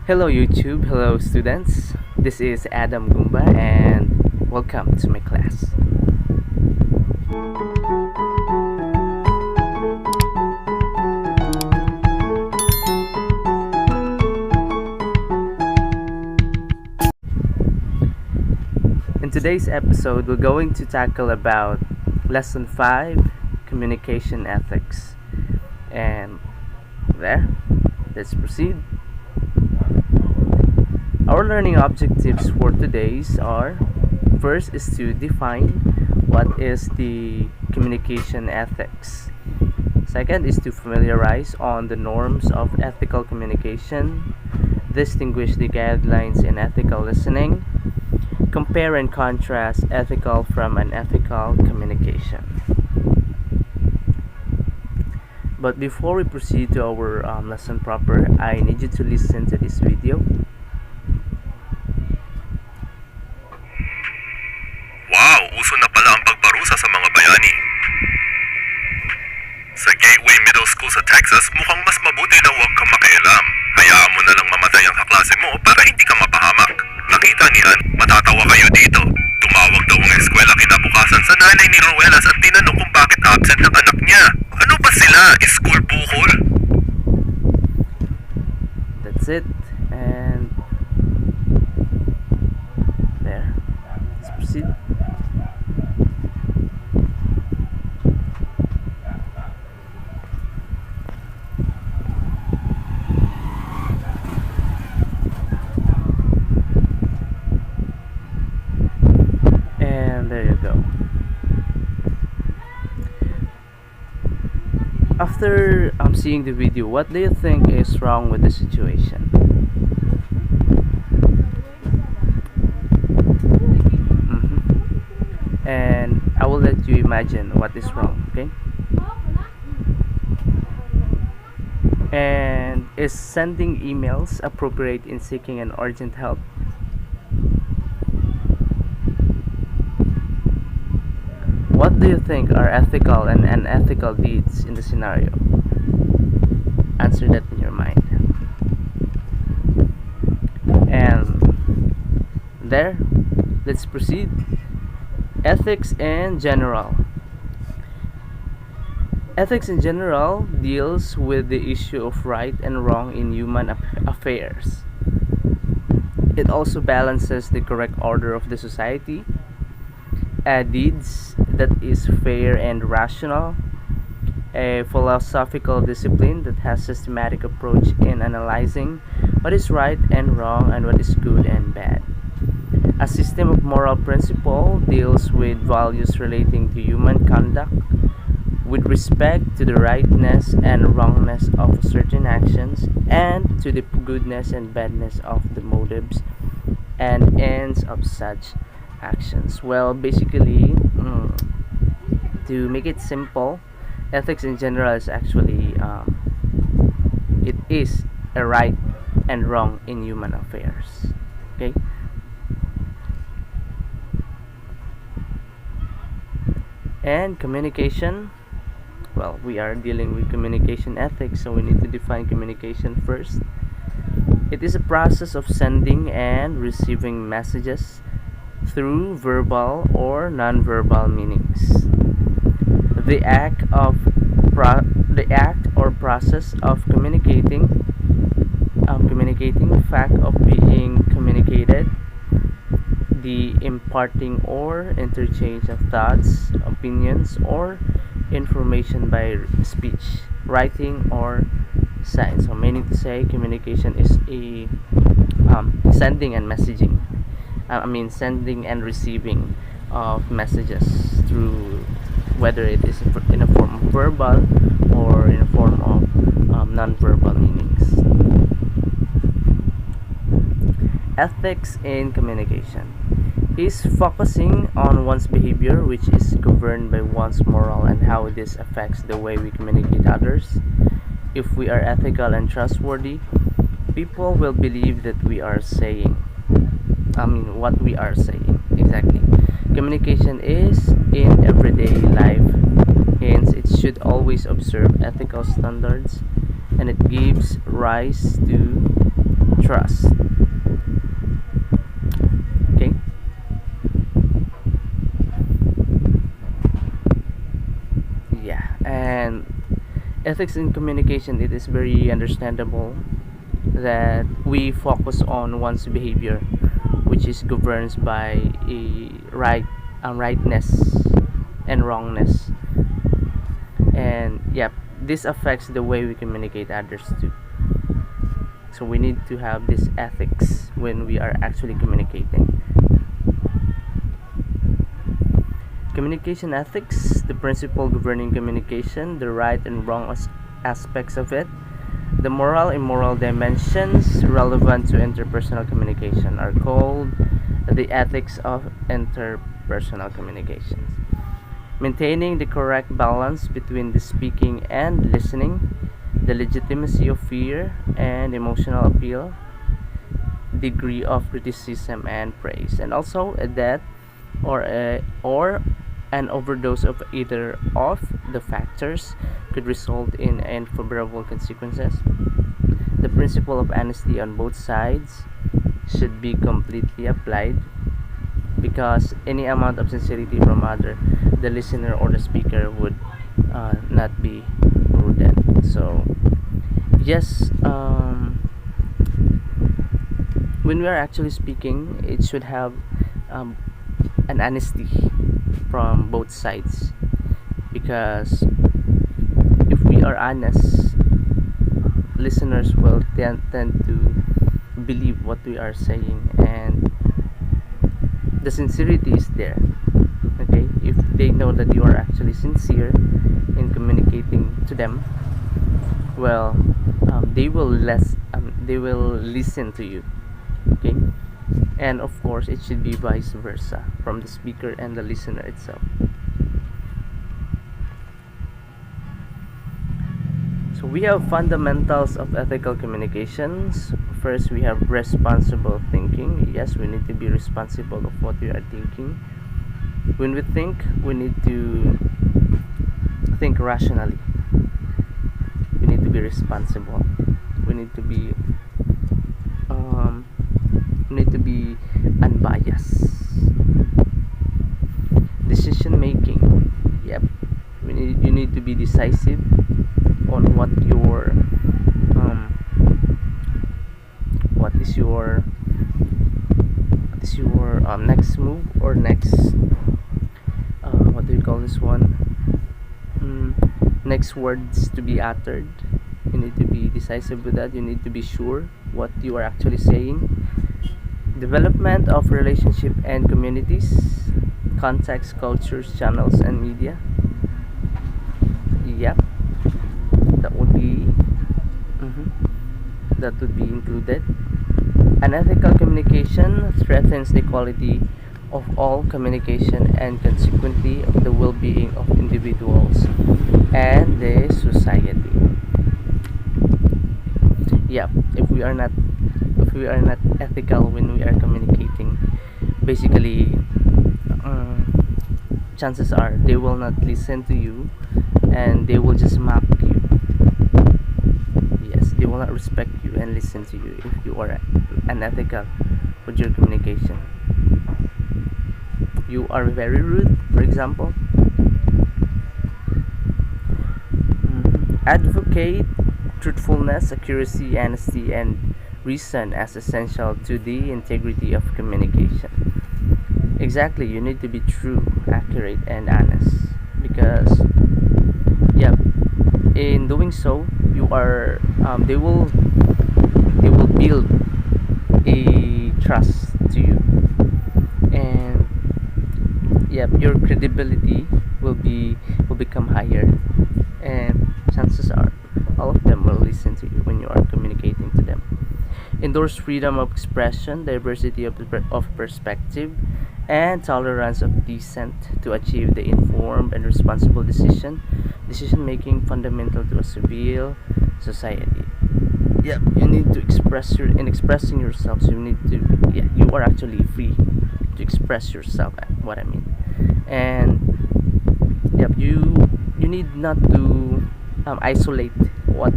Hello YouTube, hello students. This is Adam Gumba and welcome to my class. In today's episode, we're going to tackle about lesson 5, communication ethics. And let's proceed. Our learning objectives for today's are: first is to define what is the communication ethics. Second is to familiarize on the norms of ethical communication, distinguish the guidelines in ethical listening, compare and contrast ethical from unethical communication. But before we proceed to our lesson proper, I need you to listen to this video. Wow! Uso na pala ang pagparusa sa mga bayani. Sa Gateway Middle School sa Texas, mukhang mas mabuti na huwag kang makialam. Hayaan mo na lang mamatay ang kaklase mo para hindi ka mapahamak. Nakita niyan, matatawa kayo dito. Tumawag daw ang eskwela kinabukasan sa nanay ni Roelas at tinanong kung bakit absent ang anak niya. Ano ba sila? School bukol? That's it. And there. Let's proceed. And there you go. After seeing the video, what do you think is wrong with the situation? And I will let you imagine what is wrong, okay? And is sending emails appropriate in seeking an urgent help? What do you think are ethical and unethical deeds in the scenario? Answer that in your mind. And there, let's proceed. Ethics in general. Ethics in general deals with the issue of right and wrong in human affairs. It also balances the correct order of the society, deeds that is fair and rational, a philosophical discipline that has systematic approach in analyzing what is right and wrong and what is good and bad. A system of moral principle deals with values relating to human conduct with respect to the rightness and wrongness of certain actions and to the goodness and badness of the motives and ends of such actions. Well, basically, to make it simple, ethics in general is actually it is a right and wrong in human affairs. Okay. And communication, well, we are dealing with communication ethics, so we need to define communication first. It is a process of sending and receiving messages through verbal or non-verbal meanings. The act or process of communicating, the fact of being communicated, the imparting or interchange of thoughts, opinions, or information by speech, writing, or sign. So meaning to say, communication is a sending and messaging. Sending and receiving of messages through, whether it is in a form of verbal or in a form of non-verbal meanings. Ethics in communication is focusing on one's behavior, which is governed by one's moral and how this affects the way we communicate others. If we are ethical and trustworthy, people will believe that we are saying what we are saying. Exactly. Communication is in everyday life, hence it should always observe ethical standards, and it gives rise to trust. Okay. Yeah, and ethics in communication, it is very understandable that we focus on one's behavior, which is governed by a rightness and wrongness. And yep, this affects the way we communicate others too. So we need to have this ethics when we are actually communicating. Communication ethics, the principle governing communication, the right and wrong aspects of it, the moral and immoral dimensions relevant to interpersonal communication are called the ethics of interpersonal communications. Maintaining the correct balance between the speaking and listening, the legitimacy of fear and emotional appeal, degree of criticism and praise, and also a death or an overdose of either of the factors could result in unfavorable consequences. The principle of honesty on both sides should be completely applied, because any amount of sincerity from either the listener or the speaker would not be prudent. So yes, when we are actually speaking, it should have um, an honesty from both sides, because if we are honest, listeners will tend to believe what we are saying, and the sincerity is there. Okay, if they know that you are actually sincere in communicating to them, well, they will listen to you. Okay, and of course it should be vice versa from the speaker and the listener itself. So we have fundamentals of ethical communications. First, we have responsible thinking. Yes, we need to be responsible of what we are thinking. When we think, we need to think rationally. We need to be responsible. We need to be um, we need to be unbiased. Decision making. Yep. You need to be decisive on um, what is your next move, or next what do you call this one, next words to be uttered. You need to be decisive with that. You need to be sure what you are actually saying. Development of relationship and communities, context, cultures, channels, and media. Yep, that would be mhm, that would be included. Unethical communication threatens the quality of all communication and consequently of the well-being of individuals and the society. Yeah, if we are not ethical when we are communicating, basically, um, chances are they will not listen to you, and they will just mock you. Yes, they will not respect you and listen to you if you are unethical with your communication. You are very rude, for example. Advocate truthfulness, accuracy, honesty, and reason as essential to the integrity of communication. Exactly, you need to be true, accurate, and honest, because yeah, in doing so, you are they will build a trust to you, and yep, your credibility will become higher, and chances are all of them will listen to you when you are communicating to them. Endorse freedom of expression, diversity of perspective, and tolerance of dissent to achieve the informed and responsible decision making fundamental to a civil society. Yep, you need to express in expressing yourself. So you need to, yeah, you are actually free to express yourself. What I mean, and yep, you need not to isolate what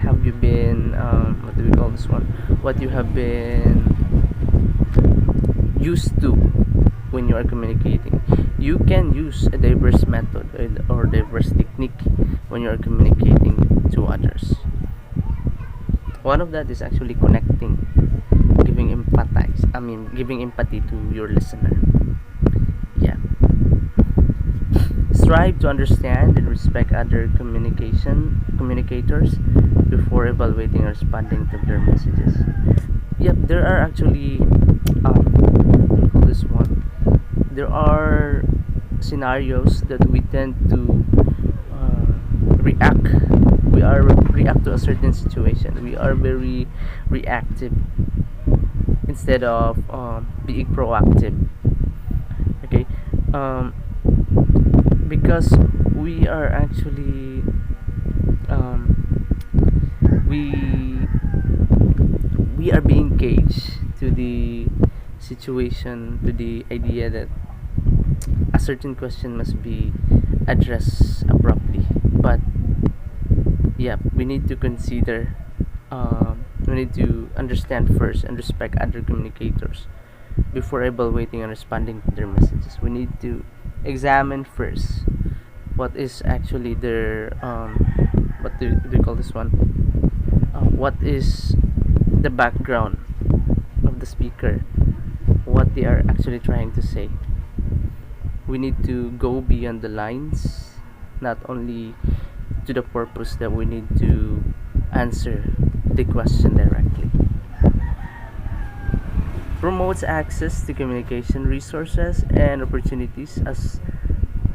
have you been what do we call this one, what you have been used to when you are communicating. You can use a diverse method or diverse technique when you are communicating to others. One of that is actually connecting, giving empathy to your listener. Yeah. Strive to understand and respect other communicators before evaluating or responding to their messages. Yep, there are actually what do you call this one? There are scenarios that we tend to react. React to a certain situation. We are very reactive instead of being proactive. Okay, um, because we are actually we we are being caged to the situation, to the idea that a certain question must be addressed abruptly. But yeah, we need to consider, we need to understand first and respect other communicators before evaluating and responding to their messages. We need to examine first what is actually their what do they call this one, what is the background of the speaker, what they are actually trying to say. We need to go beyond the lines, not only to the purpose that we need to answer the question directly. Promotes access to communication resources and opportunities as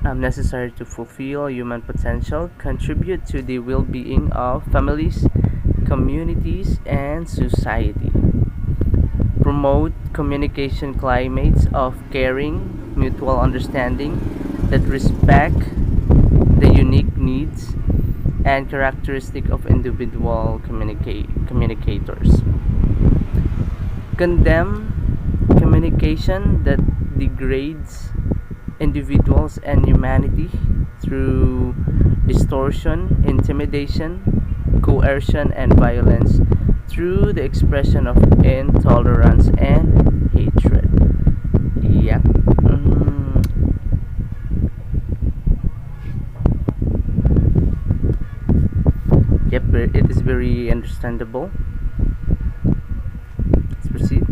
necessary to fulfill human potential, contribute to the well being of families, communities, and society. Promote communication climates of caring, mutual understanding that respect the unique needs and characteristic of individual communicators. Condemn communication that degrades individuals and humanity through distortion, intimidation, coercion, and violence through the expression of intolerance and hatred. Yep. Yep, it is very understandable. Let's proceed.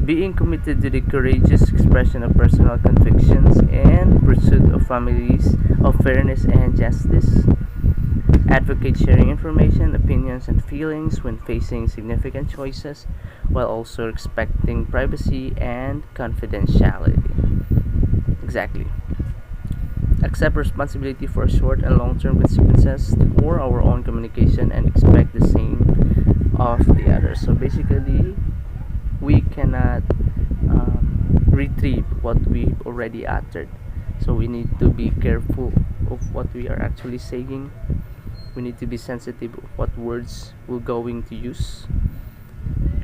Being committed to the courageous expression of personal convictions and pursuit of families of fairness and justice. Advocate sharing information, opinions, and feelings when facing significant choices while also respecting privacy and confidentiality. Exactly. Accept responsibility for short and long term consequences for our own communication and expect the same of the others. So basically, we cannot retrieve what we've already uttered. So we need to be careful of what we are actually saying. We need to be sensitive of what words we're going to use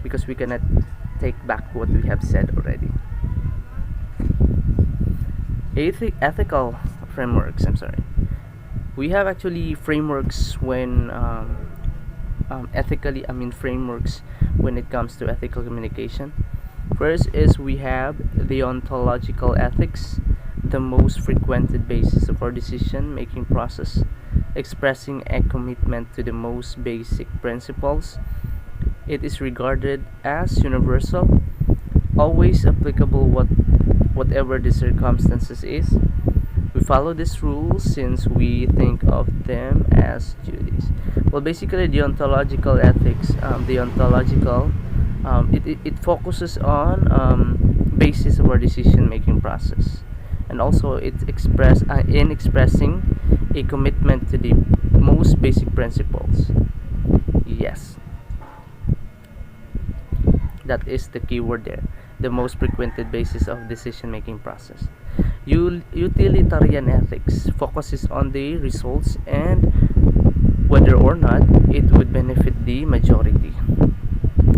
because we cannot take back what we have said already. Ethical frameworks. I'm sorry. We have actually frameworks when frameworks when it comes to ethical communication. First is we have the ontological ethics, the most frequented basis of our decision making process, expressing a commitment to the most basic principles. It is regarded as universal, always applicable whatever the circumstances is. We follow these rules since we think of them as duties. Well, basically, the ontological ethics, it focuses on basis of our decision making process, and also it expressing a commitment to the most basic principles. Yes, that is the key word there. The most frequented basis of decision making process. Utilitarian ethics focuses on the results and whether or not it would benefit the majority.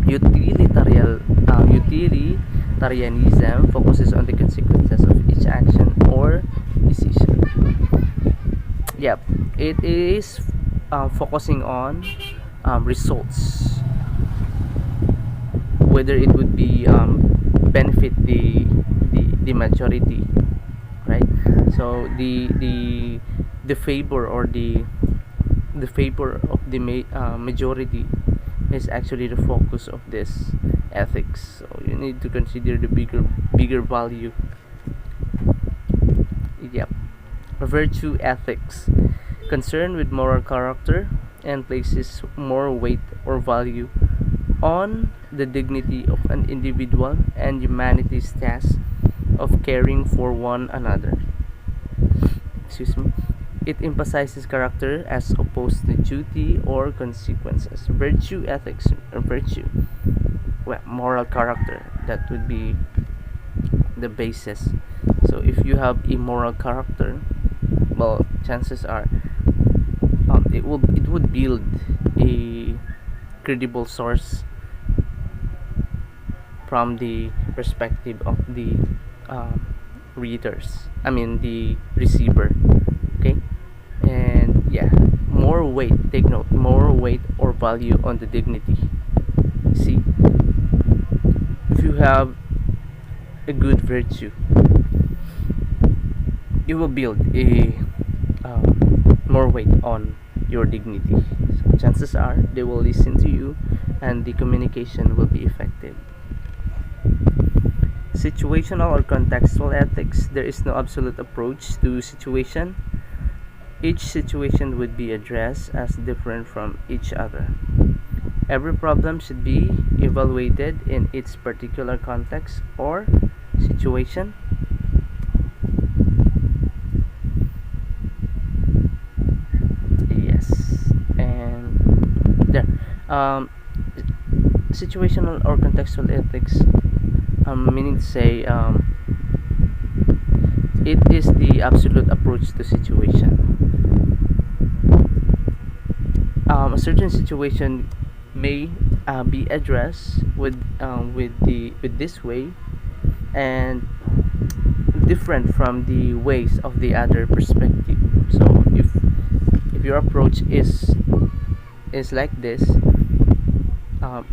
Utilitarianism focuses on the consequences of each action or decision. Yep, it is focusing on results, whether it would be benefit the majority, right? So the favor or the favor of the majority is actually the focus of this ethics. So you need to consider the bigger value. Yep. Virtue ethics, concerned with moral character and places more weight or value on the dignity of an individual and humanity's task of caring for one another. Excuse me. It emphasizes character as opposed to duty or consequences. Virtue ethics, or virtue, well, moral character, that would be the basis. So if you have immoral character, well, chances are it would build a credible source from the perspective of the readers. I mean the receiver. Okay, and yeah, more weight. Take note, more weight or value on the dignity. See, if you have a good virtue, you will build a more weight on your dignity. So chances are they will listen to you, and the communication will be effective. Situational or contextual ethics. There is no absolute approach to situation. Each situation would be addressed as different from each other. Every problem should be evaluated in its particular context or situation. Yes, and there. Situational or contextual ethics, meaning to say, it is the absolute approach to situation. A certain situation may be addressed with this way, and different from the ways of the other perspective. So if your approach is like this,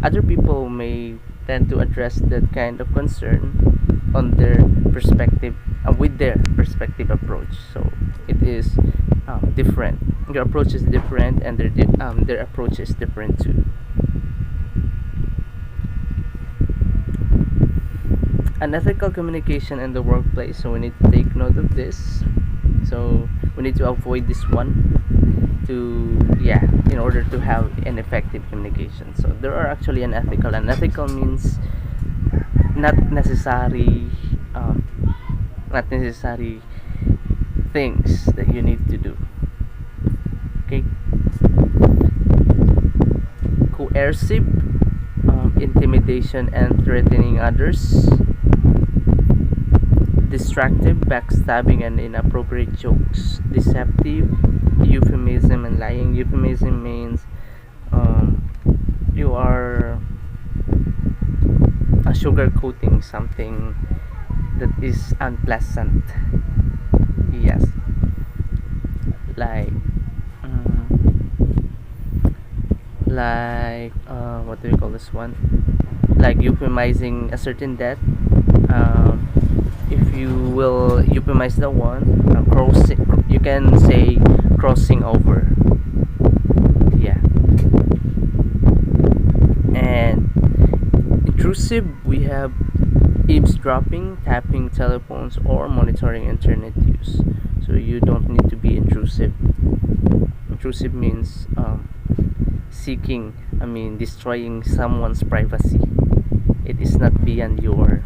other people may tend to address that kind of concern on their perspective, with their perspective approach. So it is different. Your approach is different, and their approach is different too. Unethical communication in the workplace. So we need to take note of this. So we need to avoid this one in order to have an effective communication. So there are actually unethical. Unethical means not necessary things that you need to do. Okay. Coercive, intimidation and threatening others. Destructive, backstabbing and inappropriate jokes. Deceptive, euphemism and lying. Euphemism means you are sugarcoating something that is unpleasant. Yes, like what do we call this one? Like euphemizing a certain death. If you will euphemize the one, you can say crossing over. Yeah. And intrusive, we have eavesdropping, tapping telephones, or monitoring internet use. So you don't need to be intrusive. Intrusive means destroying someone's privacy. It is not beyond your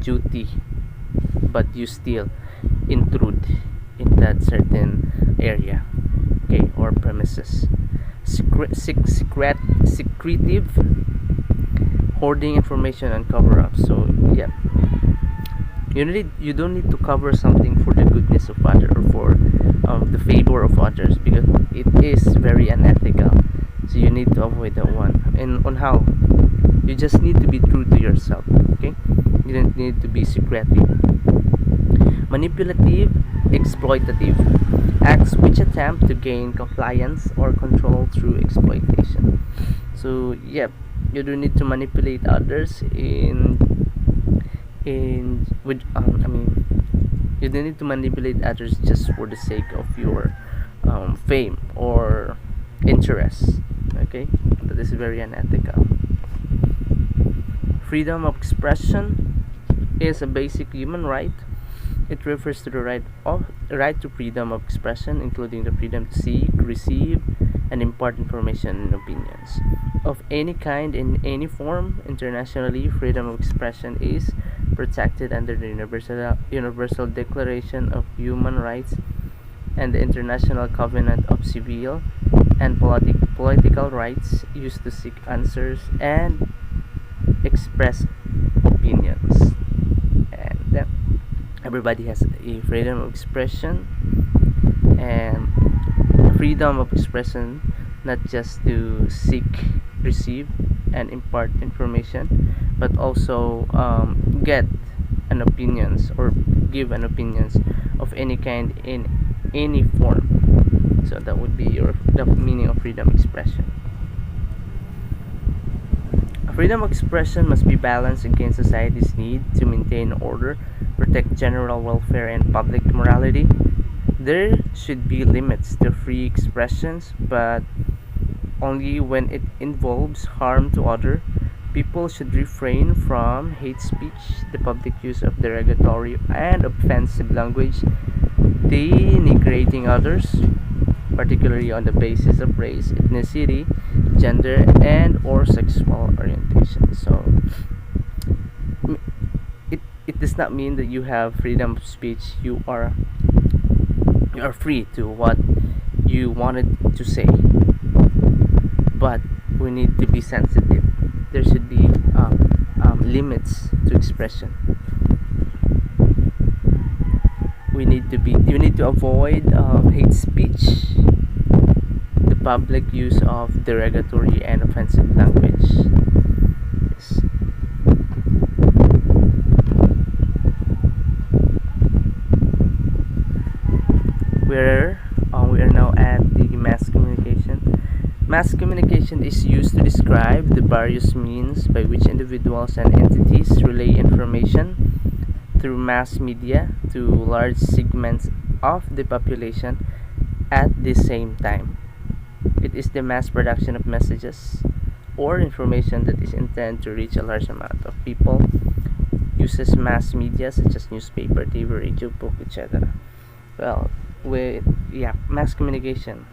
duty, but you still intrude in that certain area, okay, or premises. Secretive, hoarding information and cover up. So yeah, you don't need to cover something for the goodness of others, or for the favor of others, because it is very unethical. So you need to avoid that one. And on how, you just need to be true to yourself. Okay, you don't need to be secretive. Manipulative, exploitative acts which attempt to gain compliance or control through exploitation. So yep, you do need to manipulate others in with I mean you don't need to manipulate others just for the sake of your fame or interest. Okay, that is very unethical. Freedom of expression is a basic human right. It refers to the right to freedom of expression, including the freedom to seek, receive, and impart information and opinions of any kind in any form. Internationally, freedom of expression is protected under the Universal Declaration of Human Rights and the International Covenant of Civil and Political Rights, used to seek answers and express opinions. And everybody has a freedom of expression, and freedom of expression not just to seek, receive, and impart information, but also get an opinions or give an opinions of any kind in any form. So that would be the meaning of freedom of expression. Freedom of expression must be balanced against society's need to maintain order, protect general welfare, and public morality. There should be limits to free expressions, but only when it involves harm to others. People should refrain from hate speech, the public use of derogatory and offensive language, denigrating others, particularly on the basis of race, ethnicity, gender, and or sexual orientation. So it does not mean that you have freedom of speech. You are free to what you wanted to say, but we need to be sensitive. There should be limits to expression. You need to avoid hate speech, the public use of derogatory and offensive language. Yes. We are now at the mass communication. Mass communication is used to describe the various means by which individuals and entities relay information through mass media to large segments of the population at the same time. It is the mass production of messages or information that is intended to reach a large amount of people. Uses mass media such as newspaper, TV, radio, book, etc. Well, mass communication,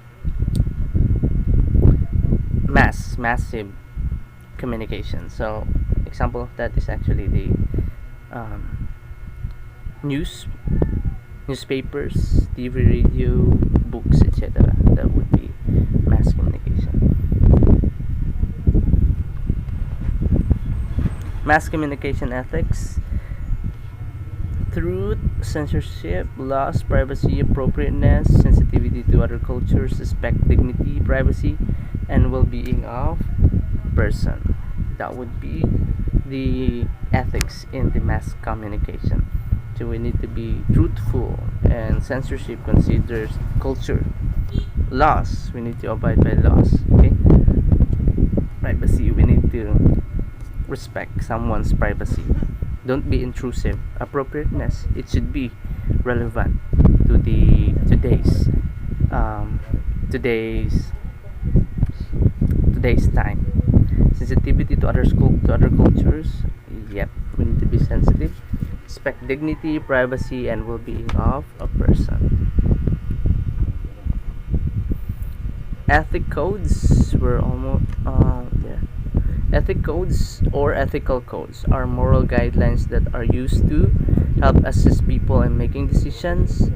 massive communication. So example of that is actually the newspapers, TV, radio, books, etc. That would be mass communication. Mass communication ethics: truth, censorship, loss, privacy, appropriateness, sensitivity to other cultures, respect, dignity, privacy, and well-being of person. That would be the ethics in the mass communication. So we need to be truthful, and censorship considers culture. Laws, we need to abide by laws. Okay. Privacy, we need to respect someone's privacy. Don't be intrusive. Appropriateness, it should be relevant to the today's time. Sensitivity to other cultures. Yep, we need to be sensitive. Respect dignity, privacy, and well-being of a person. Ethic codes were almost Ethic codes or ethical codes are moral guidelines that are used to help assist people in making decisions,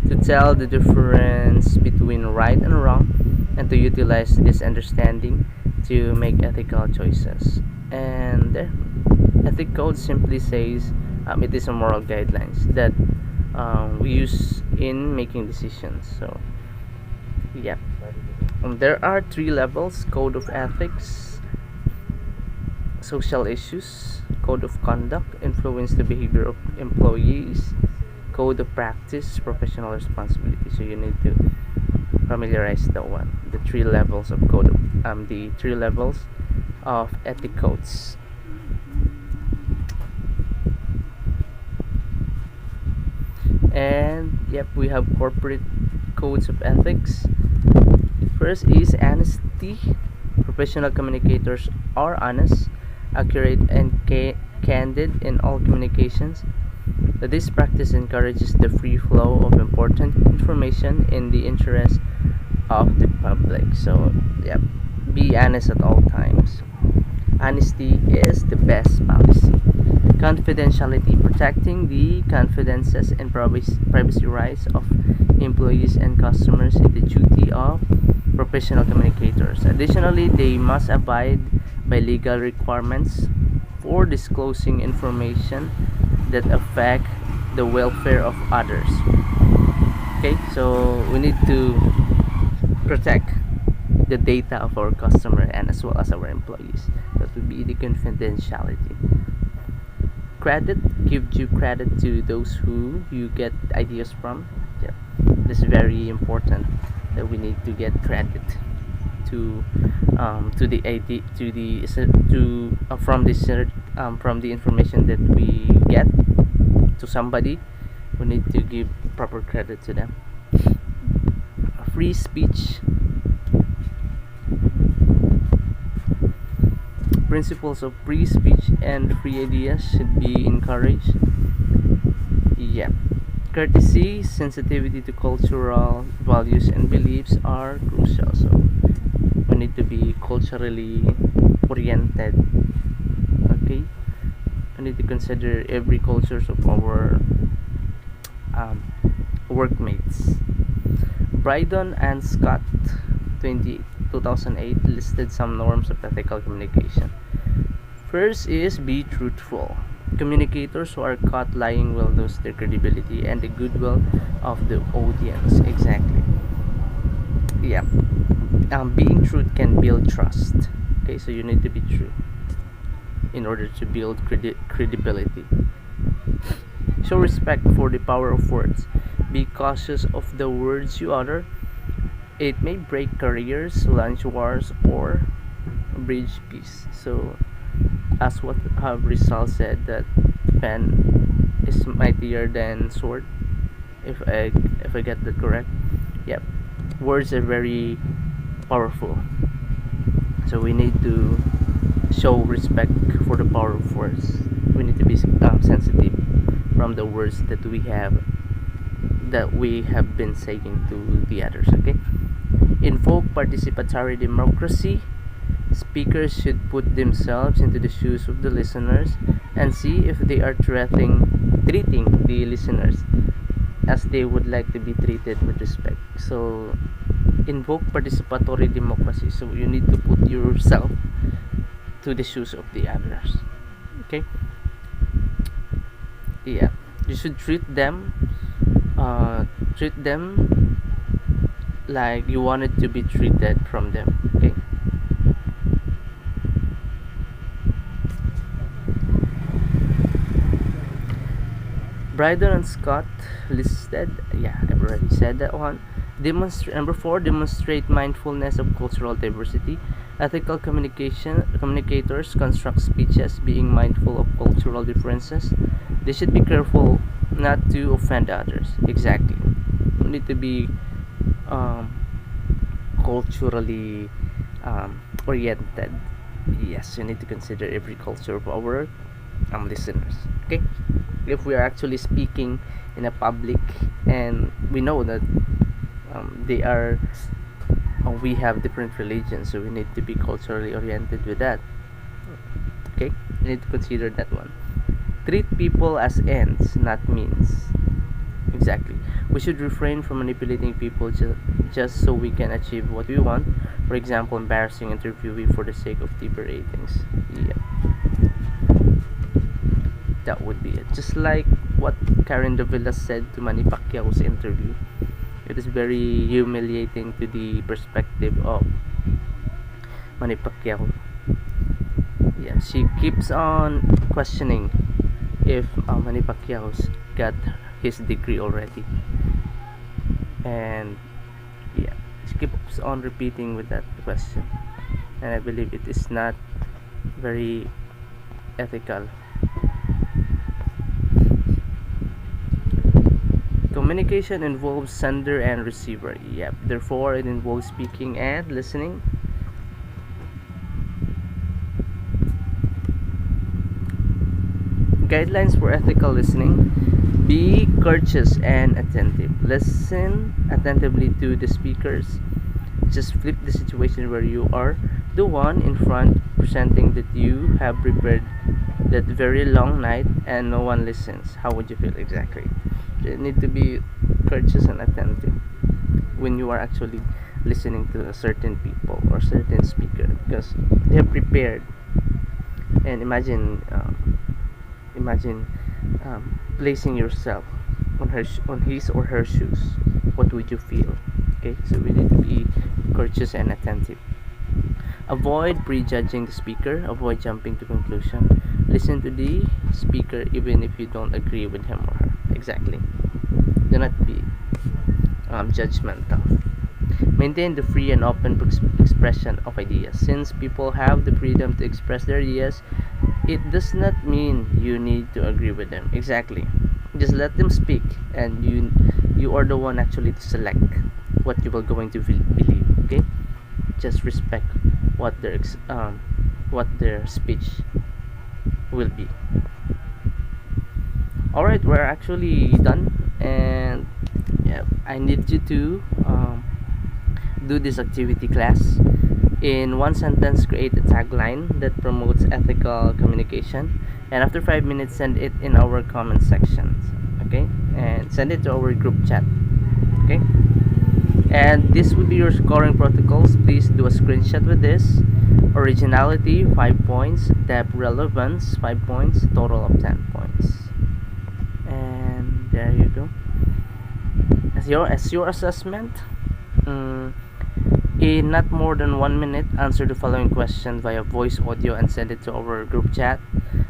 to tell the difference between right and wrong, and to utilize this understanding to make ethical choices. And ethic code simply says it is a moral guidelines that we use in making decisions. So yeah, there are 3 levels: code of ethics, social issues, code of conduct, influence the behavior of employees, code of practice, professional responsibility. So you need to familiarize that one. The three levels of the three levels of ethic codes. And yep, we have corporate codes of ethics. First is honesty. Professional communicators are honest, accurate, and candid in all communications. This practice encourages the free flow of important information in the interest of the public. So, yeah, be honest at all times. Honesty is the best policy. Confidentiality, protecting the confidences and privacy rights of employees and customers is the duty of professional communicators. Additionally, they must abide by legal requirements for disclosing information that affect the welfare of others. Okay, so we need to protect the data of our customer and as well as our employees. That would be the confidentiality. Credit, give due credit to those who you get ideas from. Yeah, this is very important that we need to get credit to the idea to from the information that we get to somebody. We need to give proper credit to them. Free speech. Principles of free speech and free ideas should be encouraged. Yeah. Courtesy, sensitivity to cultural values and beliefs are crucial. So we need to be culturally oriented. Okay. We need to consider every cultures of our workmates. Brydon and Scott 2008 listed some norms of ethical communication. First is be truthful. Communicators who are caught lying will lose their credibility and the goodwill of the audience. Exactly. Yeah. Being truth can build trust. Okay, so you need to be true in order to build credibility. Show respect for the power of words. Be cautious of the words you utter. It may break careers, launch wars, or bridge peace. So, as what Rizal said, that pen is mightier than sword. If I get that correct, yep. Words are very powerful. So we need to show respect for the power of words. We need to be sensitive from the words that we have been saying to the others. Okay. Invoke participatory democracy. Speakers should put themselves into the shoes of the listeners and see if they are treating the listeners as they would like to be treated with respect. So, invoke participatory democracy. So, you need to put yourself to the shoes of the others. Okay? Yeah. You should treat them like you wanted to be treated from them. Okay? Brydon and Scott listed, yeah, I've already said that one. Number 4, demonstrate mindfulness of cultural diversity. Ethical communicators construct speeches being mindful of cultural differences. They should be careful not to offend others. Exactly. We need to be culturally oriented. Yes, you need to consider every culture of our listeners. Okay, if we are actually speaking in a public and we know that we have different religions, so we need to be culturally oriented with that. Okay, you need to consider that one. Treat people as ends, not means. Exactly. We should refrain from manipulating people just so we can achieve what we want. For example, embarrassing interviewee for the sake of TV ratings. Yeah. That would be it. Just like what Karen Davila said to Manny Pacquiao's interview. It is very humiliating to the perspective of Manny Pacquiao. Yeah, she keeps on questioning if Manny Pacquiao's got his degree already. And yeah, she keeps on repeating with that question, and I believe it is not very ethical. Communication involves sender and receiver. Yep, therefore it involves speaking and listening. Guidelines for ethical listening: be courteous and attentive. Listen attentively to the speakers. Just flip the situation where you are the one in front presenting that you have prepared that very long night and no one listens. How would you feel exactly? You need to be courteous and attentive when you are actually listening to a certain people or certain speaker, because they have prepared. And imagine placing yourself on on his or her shoes. What would you feel? Okay, so we need to be courteous and attentive. Avoid prejudging the speaker. Avoid jumping to conclusion. Listen to the speaker even if you don't agree with him or her. Exactly. Do not be judgmental. Maintain the free and open expression of ideas. Since people have the freedom to express their ideas, it does not mean you need to agree with them. Exactly. Just let them speak, and you are the one actually to select what you are going to believe. Okay, just respect what what their speech will be. All right, we're actually done, and yeah, I need you to do this activity class. In one sentence, create a tagline that promotes ethical communication, and after 5 minutes, send it in our comment sections. Okay, and send it to our group chat. Okay, and this will be your scoring protocols. Please do a screenshot with this. Originality 5 points, depth relevance 5 points, total of 10 points. And there you go. As your assessment, in not more than 1 minute, answer the following question via voice audio and send it to our group chat.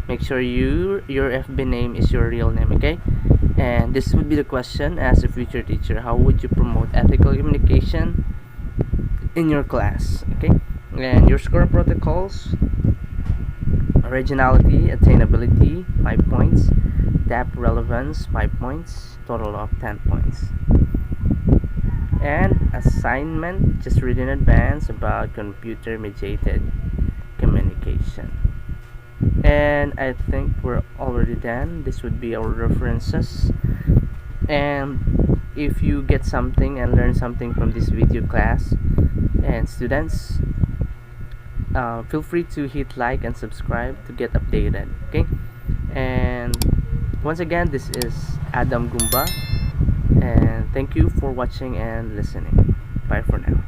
Make sure your FB name is your real name, okay? And this would be the question: as a future teacher, how would you promote ethical communication in your class? Okay, and your score protocols: originality, attainability 5 points, depth relevance 5 points, total of 10 points. And assignment: just read in advance about computer mediated communication. And I think we're already done. This would be our references. And if you get something and learn something from this video class, and students, feel free to hit like and subscribe to get updated. Okay, and once again, this is Adam Gumba, and thank you for watching and listening. Bye for now.